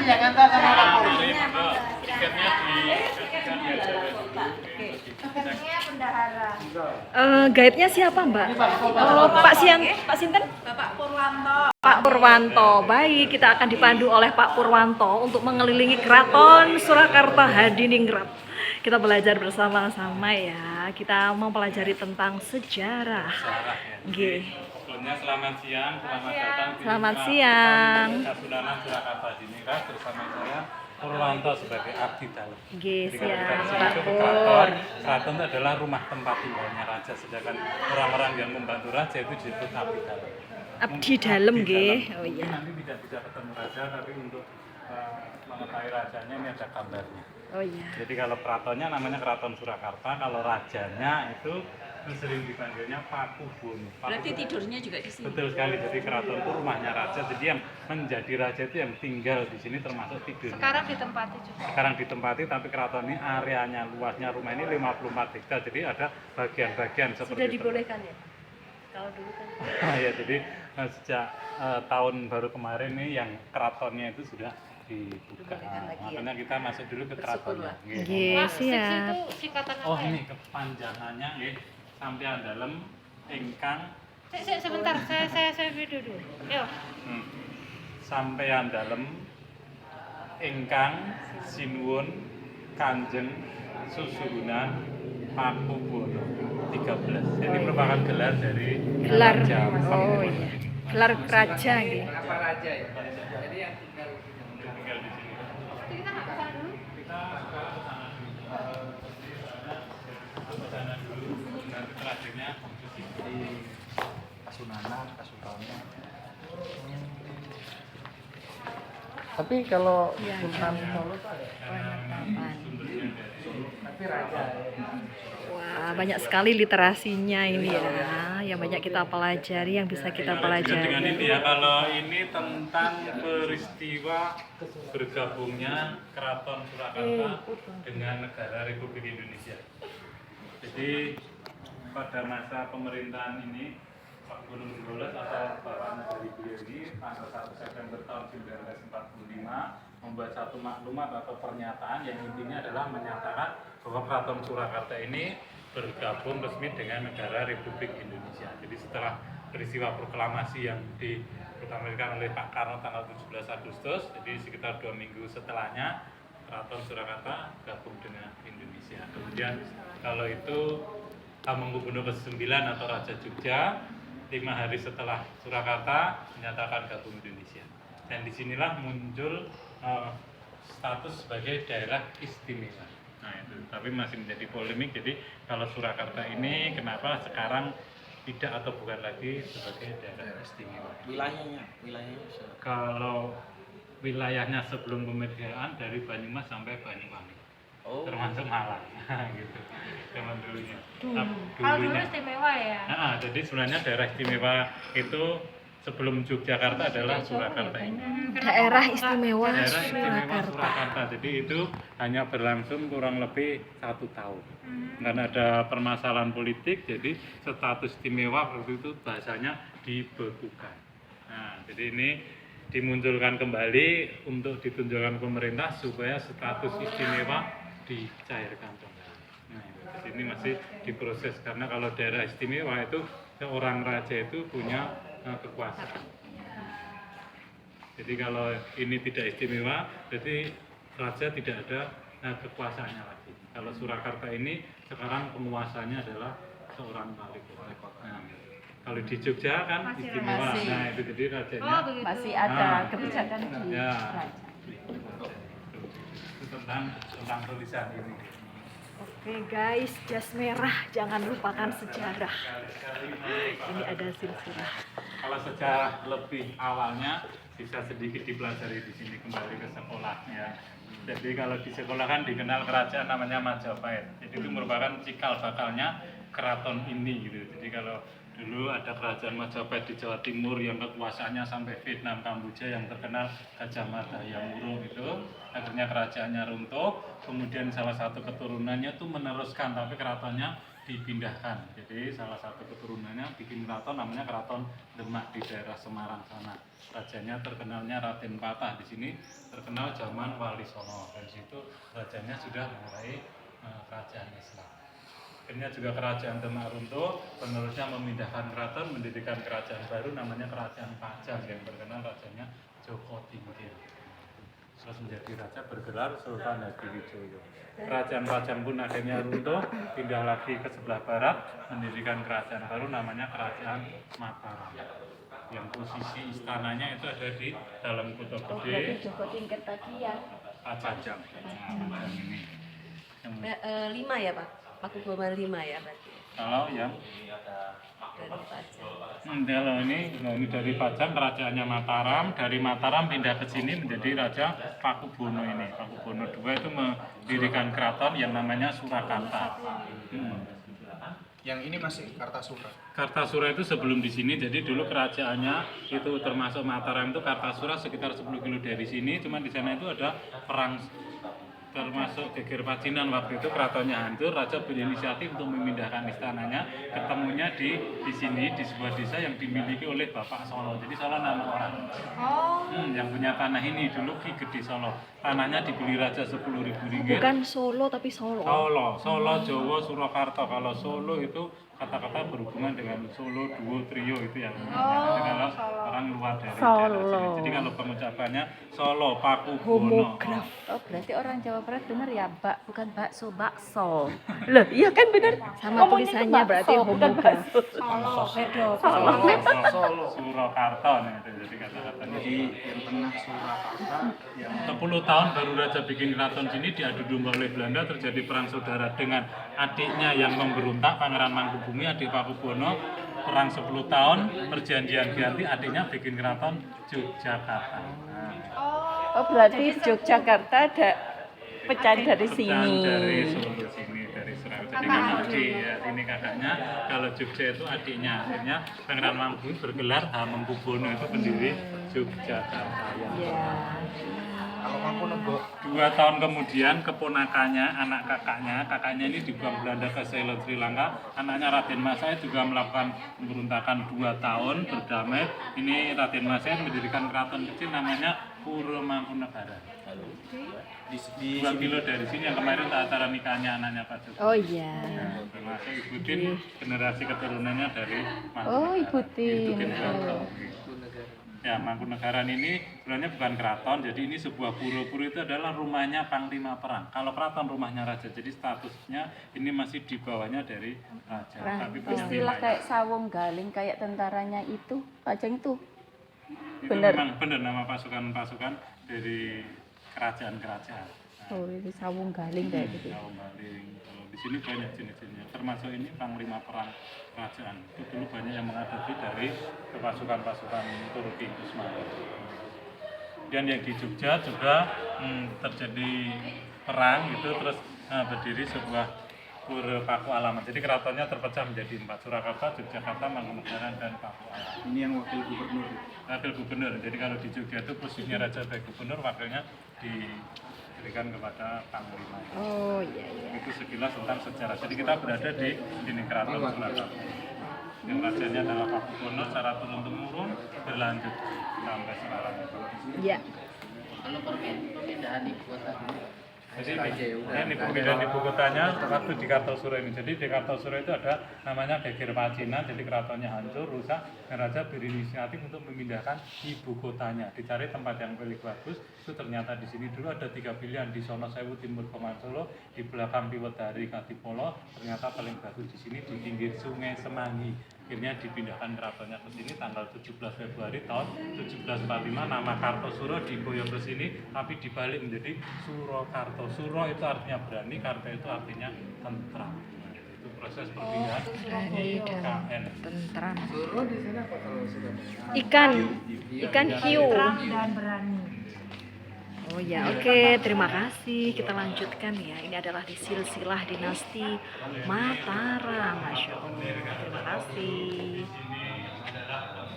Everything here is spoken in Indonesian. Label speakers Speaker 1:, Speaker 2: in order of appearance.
Speaker 1: yang antar sama Pak Pur.
Speaker 2: Tiketnya
Speaker 3: Tiketnya bendahara.
Speaker 4: Guide-nya siapa, Mbak? Oh, Pak Sinten?
Speaker 3: Bapak Purwanto.
Speaker 4: Pak Purwanto. Baik, kita akan dipandu oleh Pak Purwanto untuk mengelilingi Keraton Surakarta Hadiningrat. Kita belajar bersama-sama ya. Kita mempelajari tentang sejarah. Nggih.
Speaker 2: Sebelumnya selamat siang, selamat datang di
Speaker 4: Selamat siang.
Speaker 2: Kasunanan Surakarta Hadiningrat bersama saya Purwanto sebagai abdi dalam.
Speaker 4: Nggih,
Speaker 2: Jadi kalau kita
Speaker 4: siap,
Speaker 2: di sini
Speaker 4: Pak
Speaker 2: itu
Speaker 4: Pur.
Speaker 2: keraton itu adalah rumah tempat tinggalnya raja, sedangkan orang-orang yang membantu raja itu disebut abdi dalam.
Speaker 4: Abdi dalam nggih. Oh
Speaker 2: Mungkin
Speaker 4: iya.
Speaker 2: nanti tidak bisa ketemu raja, tapi untuk mengetahui rajanya ini ada gambarnya.
Speaker 4: Oh iya.
Speaker 2: Jadi kalau keratonnya namanya Keraton Surakarta, kalau rajanya itu sering dipanggilnya Pakubono.
Speaker 3: Berarti tidurnya juga di sini.
Speaker 2: Betul sekali. Jadi keraton itu rumahnya raja. Jadi yang menjadi raja itu yang tinggal di sini termasuk tidur.
Speaker 3: Sekarang ditempati juga.
Speaker 2: Sekarang ditempati, tapi keraton ini areanya luasnya rumah ini 54 hektar. Jadi ada bagian-bagian seperti
Speaker 4: Sudah
Speaker 2: itu.
Speaker 4: dibolehkan ya? Kalau dulu kan.
Speaker 2: Ya, jadi sejak tahun baru kemarin nih yang keratonnya itu sudah dibuka. Makanya kita masuk dulu ke keratonnya.
Speaker 4: Nggih, siap.
Speaker 2: Oh, ini kepanjangannya nggih sampean dalem ingkang
Speaker 3: Sebentar, saya video dulu. Yuk.
Speaker 2: Sampean dalem ingkang sinuwun Kanjeng Susuhunan Pakubono 13. Ini merupakan gelar dari
Speaker 4: Gelar.
Speaker 2: Raja
Speaker 4: Oh iya. Gelar raja nggih.
Speaker 1: Apa raja ya? Jadi yang tinggal
Speaker 2: tinggal di sini.
Speaker 3: Kita nggak kesana dulu.
Speaker 2: Kita sekarang ke sana dulu. Ke sana dulu. Nanti terakhirnya di Kasunanan, Kasultanan.
Speaker 1: Tapi kalau
Speaker 4: Iya,
Speaker 1: Sultan
Speaker 4: iya.
Speaker 1: Solo itu ada. Tapi raja.
Speaker 4: Wah, banyak sekali literasinya ini ya. Yang banyak kita pelajari, yang bisa kita
Speaker 2: Dengan ini
Speaker 4: pelajari.
Speaker 2: ya, kalau ini tentang peristiwa bergabungnya Keraton Surakarta dengan negara Republik Indonesia. Jadi pada masa pemerintahan ini Pak Gunung Bolas atau Bapak dari beliau ini tanggal 1 September tahun 1945 membuat satu maklumat atau pernyataan yang intinya adalah menyatakan bahwa Keraton Surakarta ini bergabung resmi dengan negara Republik Indonesia. Jadi setelah peristiwa proklamasi yang diproklamasikan oleh Pak Karno tanggal 17 Agustus, jadi sekitar 2 minggu setelahnya Keraton Surakarta gabung dengan Indonesia. Kemudian kalau itu Hamengkubuwono ke-9 atau Raja Jogja 5 hari setelah Surakarta menyatakan gabung Indonesia. Dan disinilah muncul status sebagai daerah istimewa. Nah itu, tapi masih menjadi polemik. Jadi kalau Surakarta ini kenapa sekarang tidak atau bukan lagi sebagai daerah istimewa?
Speaker 1: Wilayahnya.
Speaker 2: Kalau wilayahnya sebelum kemerdekaan dari Banyumas sampai Banyuwangi, termasuk Malang, gitu. Zaman dulunya.
Speaker 3: Kalau dulu istimewa ya.
Speaker 2: Jadi sebenarnya daerah istimewa itu sebelum Yogyakarta adalah Surakarta ini.
Speaker 4: Daerah istimewa
Speaker 2: Daerah istimewa
Speaker 4: Surakarta.
Speaker 2: Surakarta. Jadi itu hanya berlangsung kurang lebih 1 tahun. Karena ada permasalahan politik, jadi status istimewa waktu itu bahasanya dibekukan. Nah, jadi ini dimunculkan kembali untuk ditunjukkan pemerintah supaya status istimewa dicairkan kembali. Nah, jadi ini masih diproses karena kalau daerah istimewa itu seorang raja itu punya kekuasaan. Jadi kalau ini tidak istimewa, berarti raja tidak ada kekuasaannya lagi. Kalau Surakarta ini sekarang penguasanya adalah seorang wali kota. Nah, kalau di Jogja kan
Speaker 3: Masih
Speaker 2: istimewa.
Speaker 4: masih.
Speaker 2: Nah itu jadi rajanya.
Speaker 3: Oh, begitu.
Speaker 4: Masih ada
Speaker 2: Nah,
Speaker 4: kebijakan di
Speaker 2: ya.
Speaker 4: raja.
Speaker 2: Itu tentang tulisan ini.
Speaker 4: Oke guys, jas merah, jangan lupakan sejarah. Ini ada silsilah.
Speaker 2: Kalau sejarah lebih awalnya bisa sedikit dipelajari di sini kembali ke sekolahnya. Jadi kalau di sekolah kan dikenal kerajaan namanya Majapahit. Jadi itu merupakan cikal bakalnya keraton ini gitu. Jadi kalau Dulu ada kerajaan Majapahit di Jawa Timur yang kekuasaannya sampai Vietnam, Kamboja yang terkenal Gajah Mada yang murung itu. Akhirnya kerajaannya runtuh, kemudian salah satu keturunannya tuh meneruskan, tapi keratonnya dipindahkan. Jadi salah satu keturunannya bikin keraton namanya Keraton Demak di daerah Semarang sana. Rajanya terkenalnya Raden Patah, di sini terkenal zaman Wali Songo. Dari situ rajanya sudah mulai kerajaan Islam. Akhirnya juga kerajaan Demak runtuh, penerusnya memindahkan keraton, mendirikan kerajaan baru namanya Kerajaan Pajang yang terkenal rajanya Joko Tingkir. Terus menjadi raja bergelar Sultan Hadiwijoyo. Kerajaan Pajang pun akhirnya runtuh, pindah lagi ke sebelah barat, mendirikan kerajaan baru namanya Kerajaan Mataram. Yang posisi istananya itu ada di dalam kota gede.
Speaker 5: Joko Tingkir tadi ya.
Speaker 2: Pajang. Nah, Pajang ini. Yang
Speaker 5: 5 ya Pak? Pakubuwono 5 ya berarti.
Speaker 2: kalau yang
Speaker 5: Dari Pajang.
Speaker 2: kalau ini dari Pajang kerajaannya Mataram, dari Mataram pindah ke sini menjadi Raja Pakubuwono ini. Pakubuwono II itu mendirikan keraton yang namanya Surakarta.
Speaker 1: Yang ini masih Kartasura.
Speaker 2: Kartasura itu sebelum di sini, jadi dulu kerajaannya itu termasuk Mataram itu Kartasura sekitar 10 kilo dari sini, cuma di sana itu ada perang termasuk geger Pacinan. Waktu itu keratonnya hancur, raja berinisiatif untuk memindahkan istananya, ketemunya di sini di sebuah desa yang dimiliki oleh Bapak Solo. Jadi Solo nama orang. Yang punya tanah ini dulu Ki Gede Solo. Tanahnya dibeli raja 10.000 ringgit.
Speaker 4: Bukan Solo tapi Solo.
Speaker 2: Solo, Jawa, Surakarta. Kalau Solo itu kata-kata berhubungan dengan Solo duo trio itu yang kalau orang luar dari daerah sini. Jadi kalau pengucapannya Solo Pakubuwono.
Speaker 5: Oh berarti orang Jawa Barat bener ya Mbak, bukan bakso. Loh iya kan bener. Sama tulisannya berarti homograf.
Speaker 3: Solo, bedo.
Speaker 1: Solo.
Speaker 2: Surakarta nih itu jadi kata-katanya.
Speaker 1: Jadi yang tengah Surakarta, yang
Speaker 2: 10 tahun baru raja bikin keraton sini diadu domba oleh Belanda, terjadi perang saudara dengan adiknya yang memberontak Pangeran Mangkubumi, adik Pakubuwono. Perang 10 tahun, perjanjian ganti, adiknya bikin keraton Yogyakarta.
Speaker 5: Oh berarti Yogyakarta ada pecahan dari
Speaker 2: Pecahan
Speaker 5: sini.
Speaker 2: dari Solo sini, dari Surabaya. Jadi kan adik ya, ini kakaknya. Kalau Jogja itu adiknya. Akhirnya Pangeran Mangkubumi bergelar Hamengkubuwono itu pendiri Yogyakarta.
Speaker 5: Ya.
Speaker 1: kalau Mangkunegara
Speaker 2: 2 tahun kemudian keponakannya, anak kakaknya ini dibuang Belanda ke Ceylon, Sri Lanka. Anaknya Raden Masaya juga melakukan pemberontakan 2 tahun berdamai. Ini Raden Masaya mendirikan keraton kecil namanya Puro Mangkunegara.
Speaker 1: di
Speaker 2: 2 kilo dari sini yang kemarin acara nikahnya anaknya Pak Jokowi.
Speaker 5: Oh iya.
Speaker 2: Nah, termasuk Ibu Tin, generasi keturunannya dari
Speaker 5: Oh Ibu Tin.
Speaker 2: Ibu Tin Keraton. Ya, Mangkunegaran ini sebenarnya bukan keraton, jadi ini sebuah pura-pura, itu adalah rumahnya Panglima Perang. Kalau keraton rumahnya raja, jadi statusnya ini masih di bawahnya dari raja. Tapi punya
Speaker 5: Istilah
Speaker 2: wilayah.
Speaker 5: kayak sawung galing kayak tentaranya itu, Pajang itu.
Speaker 2: Itu
Speaker 5: bener.
Speaker 2: memang benar nama pasukan-pasukan dari kerajaan-kerajaan. Nah,
Speaker 5: Oh ini sawung galing kayak gitu.
Speaker 2: Jawa Baling. Kalau di sini banyak jenis-jenisnya, termasuk ini Panglima Perang kerajaan. Itu dulu banyak yang mengadopsi dari pasukan-pasukan Turki Utsmani. Dan yang di Jogja juga terjadi perang gitu, terus berdiri sebuah pura Paku Alaman. Jadi keratonnya terpecah menjadi 4, Surakarta, Yogyakarta, Mangkunegaran, dan Paku Alaman.
Speaker 1: ini yang wakil gubernur.
Speaker 2: Wakil gubernur. Jadi kalau di Jogja itu posisinya raja sebagai gubernur, wakilnya diberikan kepada Panglima.
Speaker 5: Oh iya iya.
Speaker 2: Itu sekilas tentang sejarah. Jadi kita berada di sini keraton Surakarta. Yang rajanya adalah Pakubuwono, secara turun-temurun berlanjut sampai sekarang.
Speaker 5: Iya.
Speaker 1: Kalau perpindahan ibu kota
Speaker 2: Jadi ini pemindahan ibu kotanya waktu di Kartosura ini. Jadi di Kartosura itu ada namanya geger Pacinan, jadi keratonnya hancur, rusak, dan raja berinisiatif untuk memindahkan ibu kotanya. Dicari tempat yang paling bagus, itu ternyata di sini dulu ada 3 pilihan, di Sono Sewu Timur Paman Solo, di belakang Piwedari Kadipolo, ternyata paling bagus di sini di pinggir Sungai Semanggi. Akhirnya dipindahkan keratonnya ke sini tanggal 17 Februari tahun 1745, nama Kartosuro diboyong ke sini tapi dibalik menjadi Surakarta. Suro itu artinya berani, Karta itu artinya tentram. Itu proses perpindahan KN.
Speaker 4: Tentram.
Speaker 1: Suro di sana apa kalau sudah
Speaker 4: Ikan hiu.
Speaker 3: Terang dan berani.
Speaker 4: Oh ya, oke. Terima kasih. Kita lanjutkan ya. Ini adalah di silsilah dinasti Mataram. Masya Allah. Terima kasih.